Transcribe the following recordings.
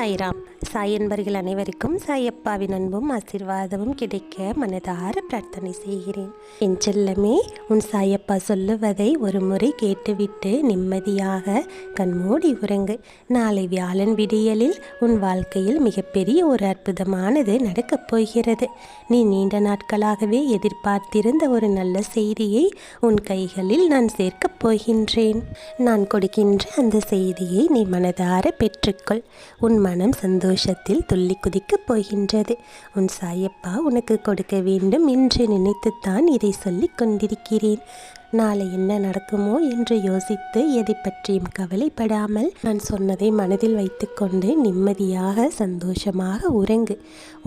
சாய்ராம். சாய் என்பர்கள் அனைவருக்கும் சாயப்பாவின் அன்பும் ஆசீர்வாதமும் கிடைக்க மனதார பிரார்த்தனை செய்கிறேன். என் செல்லமே, உன் சாயப்பா சொல்லுவதை ஒரு முறை கேட்டுவிட்டு நிம்மதியாக கண்மூடி உறங்கு. நாளை வியாழன் விடியலில் உன் வாழ்க்கையில் மிகப்பெரிய ஒரு அற்புதமானது நடக்கப் போகிறது. நீ நீண்ட நாட்களாகவே எதிர்பார்த்திருந்த ஒரு நல்ல செய்தியை உன் கைகளில் நான் சேர்க்கப் போகின்றேன். நான் கொடுக்கின்ற அந்த செய்தியை நீ மனதார பெற்றுக்கொள். உன் மனம் சந்தோஷத்தில் துள்ளி குதிக்கப் போகின்றது. உன் சாயப்பா உனக்கு கொடுக்க வேண்டும் என்று நினைத்துத்தான் இதை சொல்லிக் கொண்டிருக்கிறேன். நாளை என்ன நடக்குமோ என்று யோசித்து எதை பற்றியும் கவலைப்படாமல் நான் சொன்னதை மனதில் வைத்துக்கொண்டு நிம்மதியாக சந்தோஷமாக உறங்கு.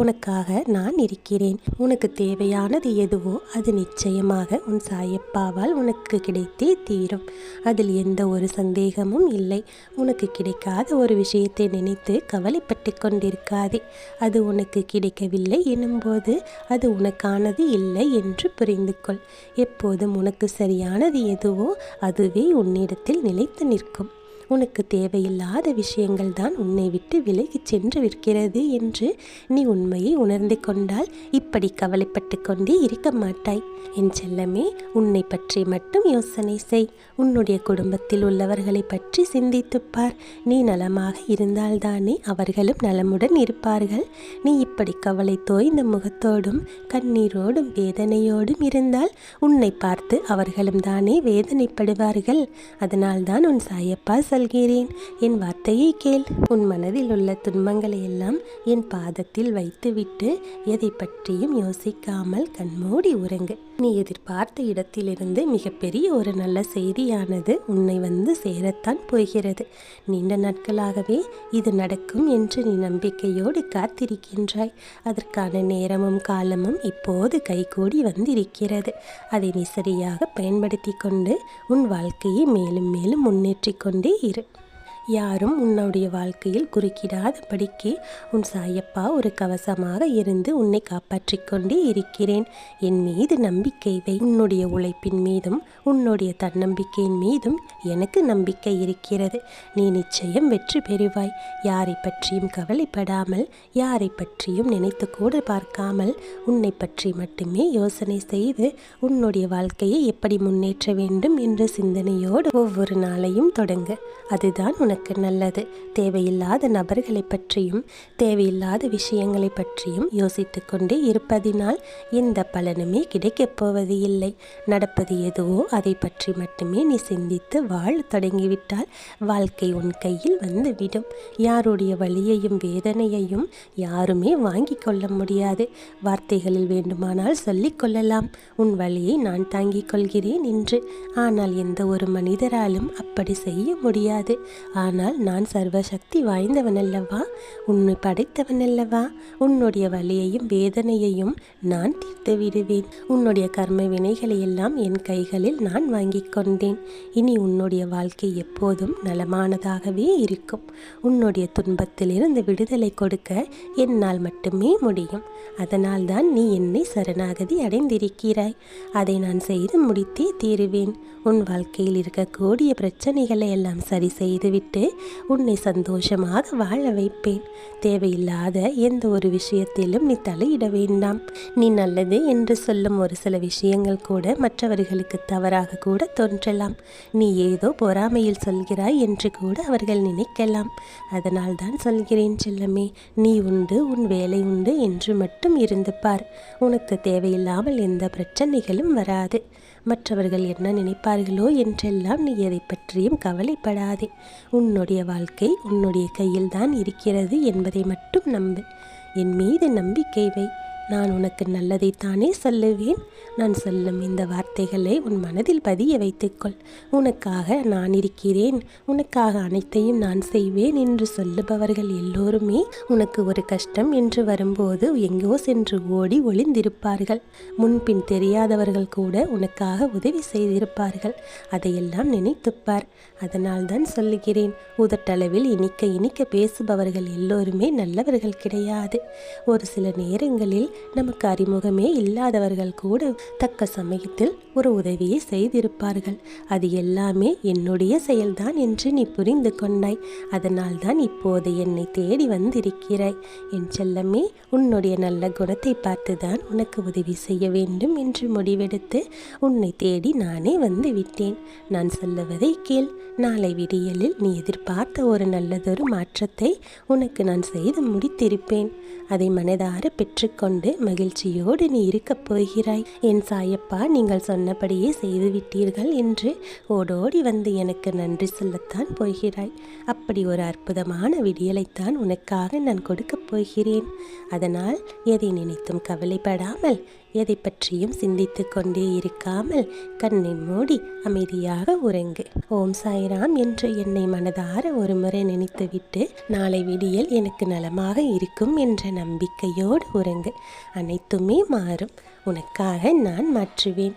உனக்காக நான் இருக்கிறேன். உனக்கு தேவையானது எதுவோ அது நிச்சயமாக உன் சாயப்பாவால் உனக்கு கிடைத்தே தீரும். அதில் எந்த ஒரு சந்தேகமும் இல்லை. உனக்கு கிடைக்காத ஒரு விஷயத்தை நினைத்து கவலைப்பட்டு கொண்டிருக்காதே. அது உனக்கு கிடைக்கவில்லை எனும்போது அது உனக்கானது இல்லை என்று புரிந்து கொள். எப்போதும் உனக்கு சரியானது எதுவோ அதுவே உன்னிடத்தில் நிலைத்து நிற்கும். உனக்கு தேவையில்லாத விஷயங்கள் தான் உன்னை விட்டு விலகி சென்று விற்கிறது என்று நீ உண்மையை உணர்ந்து கொண்டால் இப்படி கவலைப்பட்டு கொண்டே இருக்க மாட்டாய். என் செல்லமே, உன்னை பற்றி மட்டும் யோசனை செய். உன்னுடைய குடும்பத்தில் உள்ளவர்களை பற்றி சிந்தித்துப்பார். நீ நலமாக இருந்தால்தானே அவர்களும் நலமுடன் இருப்பார்கள். நீ இப்படி கவலை தோய்ந்த முகத்தோடும் கண்ணீரோடும் வேதனையோடும் இருந்தால் உன்னை பார்த்து அவர்களும் தானே வேதனைப்படுவார்கள். அதனால்தான் உன் சாயப்பா சொல்கிறேன், என் வார்த்தையை கேள். உன் மனதில் உள்ள துன்பங்களை எல்லாம் என் பாதத்தில் வைத்துவிட்டு எதை பற்றியும் யோசிக்காமல் கண்மூடி உறங்கு. நீ எதிர்பார்த்த இடத்திலிருந்து மிகப்பெரிய ஒரு நல்ல செய்தியானது உன்னை வந்து சேரத்தான் போகிறது. நீண்ட நாட்களாகவே இது நடக்கும் என்று நீ நம்பிக்கையோடு காத்திருக்கின்றாய். அதற்கான நேரமும் காலமும் இப்போது கைகூடி வந்திருக்கிறது. அதை நீ சரியாக பயன்படுத்தி கொண்டு உன் வாழ்க்கையை மேலும் மேலும் முன்னேற்றி கொண்டே இரு. யாரும் உன்னுடைய வாழ்க்கையில் குறுக்கிடாதபடிக்கு உன் சாயப்பா ஒரு கவசமாக இருந்து உன்னை காப்பாற்றிக் கொண்டே இருக்கிறேன். என் மீது நம்பிக்கை வை. உன்னுடைய உழைப்பின் மீதும் உன்னுடைய தன்னம்பிக்கையின் மீதும் எனக்கு நம்பிக்கை இருக்கிறது. நீ நிச்சயம் வெற்றி பெறுவாய். யாரை பற்றியும் கவலைப்படாமல், யாரை பற்றியும் நினைத்து கூட பார்க்காமல் உன்னை பற்றி மட்டுமே யோசனை செய்து உன்னுடைய வாழ்க்கையை எப்படி முன்னேற்ற வேண்டும் என்ற சிந்தனையோடு ஒவ்வொரு நாளையும் தொடங்கு. அதுதான் உனக்கு நல்லது. தேவையில்லாத நபர்களை பற்றியும் தேவையில்லாத விஷயங்களை பற்றியும் யோசித்து கொண்டே இருப்பதினால் எந்த பலனுமே கிடைக்கப் போவது இல்லை. நடப்பது எதுவோ அதை பற்றி மட்டுமே நீ சிந்தித்து வாழ தொடங்கிவிட்டால் வாழ்க்கை உன் கையில் வந்துவிடும். யாருடைய வலியையும் வேதனையையும் யாருமே வாங்கி கொள்ள முடியாது. வார்த்தைகளில் வேண்டுமானால் சொல்லிக் கொள்ளலாம், உன் வலியை நான் தாங்கிக் கொள்கிறேன் என்று. ஆனால் எந்த ஒரு மனிதராலும் அப்படி செய்ய முடியாது. ஆனால் நான் சர்வசக்தி வாய்ந்தவன் அல்லவா, உன்னை படைத்தவன் அல்லவா. உன்னுடைய வலியையும் வேதனையையும் நான் தீர்த்து விடுவேன். உன்னுடைய கர்ம வினைகளை எல்லாம் என் கைகளில் நான் வாங்கி கொண்டேன். இனி உன்னுடைய வாழ்க்கை எப்போதும் நலமானதாகவே இருக்கும். உன்னுடைய துன்பத்திலிருந்து விடுதலை கொடுக்க என்னால் மட்டுமே முடியும். அதனால்தான் நீ என்னை சரணாகதி அடைந்திருக்கிறாய். அதை நான் செய்து முடித்தே தீருவேன். உன் வாழ்க்கையில் இருக்கக்கூடிய பிரச்சனைகளை எல்லாம் சரி செய்துவிட்டு உன்னை சந்தோஷமாக வாழ வைப்பேன். தேவையில்லாத எந்த ஒரு விஷயத்திலும் நீ தலையிட வேண்டாம். நீ நல்லது என்று சொல்லும் ஒரு சில விஷயங்கள் கூட மற்றவர்களுக்கு தவறாக கூட தோன்றலாம். நீ ஏதோ பொறாமையில் சொல்கிறாய் என்று கூட அவர்கள் நினைக்கலாம். அதனால் தான் சொல்கிறேன் செல்லமே, நீ உண்டு, உன் வேலை உண்டு என்று மட்டும் இருந்து பார். உனக்கு தேவையில்லாமல் எந்த பிரச்சனைகளும் வராது. மற்றவர்கள் என்ன நினைப்பார்களோ என்றெல்லாம் நீ எதை பற்றியும் கவலைப்படாதே. உன்னுடைய வாழ்க்கை உன்னுடைய கையில்தான் இருக்கிறது என்பதை மட்டும் நம்பு. என் மீது நம்பிக்கை வை. நான் உனக்கு நல்லதைத்தானே சொல்லுவேன். நான் சொல்லும் இந்த வார்த்தைகளை உன் மனதில் பதிய வைத்துக்கொள். உனக்காக நான் இருக்கிறேன், உனக்காக அனைத்தையும் நான் செய்வேன் என்று சொல்லுபவர்கள் எல்லோருமே உனக்கு ஒரு கஷ்டம் என்று வரும்போது எங்கோ சென்று ஓடி ஒளிந்திருப்பார்கள். முன்பின் தெரியாதவர்கள் கூட உனக்காக உதவி செய்திருப்பார்கள். அதையெல்லாம் நினைத்துப்பார். அதனால்தான் சொல்லுகிறேன், உதட்டளவில் இனிக்க இனிக்க பேசுபவர்கள் எல்லோருமே நல்லவர்கள் கிடையாது. ஒரு சில நேரங்களில் நமக்கு அறிமுகமே இல்லாதவர்கள் கூட தக்க சமயத்தில் ஒரு உதவியை செய்திருப்பார்கள். அது எல்லாமே என்னுடைய செயல்தான் என்று நீ புரிந்து கொண்டாய். அதனால் தான் இப்போது என்னை தேடி வந்திருக்கிறாய். என் செல்லமே, உன்னுடைய நல்ல குணத்தை பார்த்துதான் உனக்கு உதவி செய்ய வேண்டும் என்று முடிவெடுத்து உன்னை தேடி நானே வந்து விட்டேன். நான் சொல்லுவதை கேள். நாளை விடியலில் நீ எதிர்பார்த்த ஒரு நல்லதொரு மாற்றத்தை உனக்கு நான் செய்து முடித்திருப்பேன். அதை மனதார பெற்றுக்கொண்டு மகிழ்ச்சியோடு நீ இருக்கப் போகிறாய். என் சாயப்பா, நீங்கள் சொன்னபடியே செய்துவிட்டீர்கள் என்று ஓடோடி வந்து எனக்கு நன்றி சொல்லத்தான் போகிறாய். அப்படி ஒரு அற்புதமான விடியலைத்தான் உனக்காக நான் கொடுக்கப் போகிறேன். அதனால் எதை நினைத்தும் கவலைப்படாமல், எதை பற்றியும் சிந்தித்து கொண்டே இருக்காமல் கண்ணை மூடி அமைதியாக உறங்கு. ஓம் சாய்ராம் என்று என்னை மனதார ஒரு முறை நினைத்துவிட்டு நாளை விடியல் எனக்கு நலமாக இருக்கும் என்ற நம்பிக்கையோடு உறங்கு. அனைத்துமே மாறும். உனக்காக நான் மாற்றுவேன்.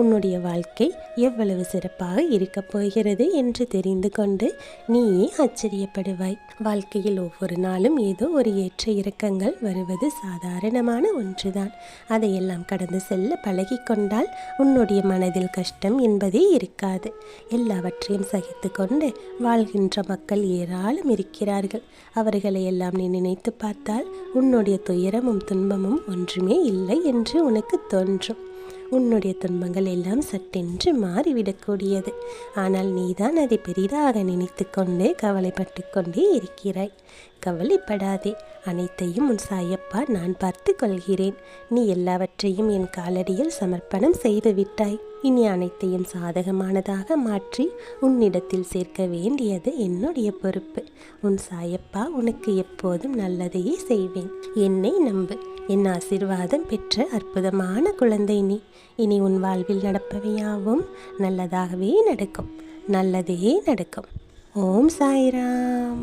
உன்னுடைய வாழ்க்கை எவ்வளவு சிறப்பாக இருக்கப் போகிறது என்று தெரிந்து கொண்டு நீயே ஆச்சரியப்படுவாய். வாழ்க்கையில் ஒவ்வொரு நாளும் ஏதோ ஒரு ஏற்ற இறக்கங்கள் வருவது சாதாரணமான ஒன்றுதான். அதையெல்லாம் கடந்து செல்ல பழகி கொண்டால் உன்னுடைய மனதில் கஷ்டம் என்பதே இருக்காது. எல்லாவற்றையும் சகித்து கொண்டு வாழ்கின்ற மக்கள் ஏராளம் இருக்கிறார்கள். அவர்களை எல்லாம் நீ நினைத்து பார்த்தால் உன்னுடைய துயரமும் துன்பமும் ஒன்றுமே இல்லை என்று உனக்கு தோன்றும். உன்னுடைய துன்பங்கள் எல்லாம் சட்டென்று மாறிவிடக்கூடியது. ஆனால் நீதான் அதை பெரிதாக நினைத்து கொண்டு கவலைப்பட்டு கொண்டே இருக்கிறாய். கவலைப்படாதே, அனைத்தையும் உன் சாயப்பா நான் பார்த்து கொள்கிறேன். நீ எல்லாவற்றையும் என் காலடியில் சமர்ப்பணம் செய்து விட்டாய். இனி அனைத்தையும் சாதகமானதாக மாற்றி உன்னிடத்தில் சேர்க்க வேண்டியது என்னுடைய பொறுப்பு. உன் சாயப்பா உனக்கு எப்போதும் நல்லதையே செய்வேன். என்னை நம்பு. என் ஆசீர்வாதம் பெற்ற அற்புதமான குழந்தை நீ. இனி உன் வாழ்வில் நடப்பவையாவும் நல்லதாகவே நடக்கும். நல்லதே நடக்கும். ஓம் சாய்ராம்.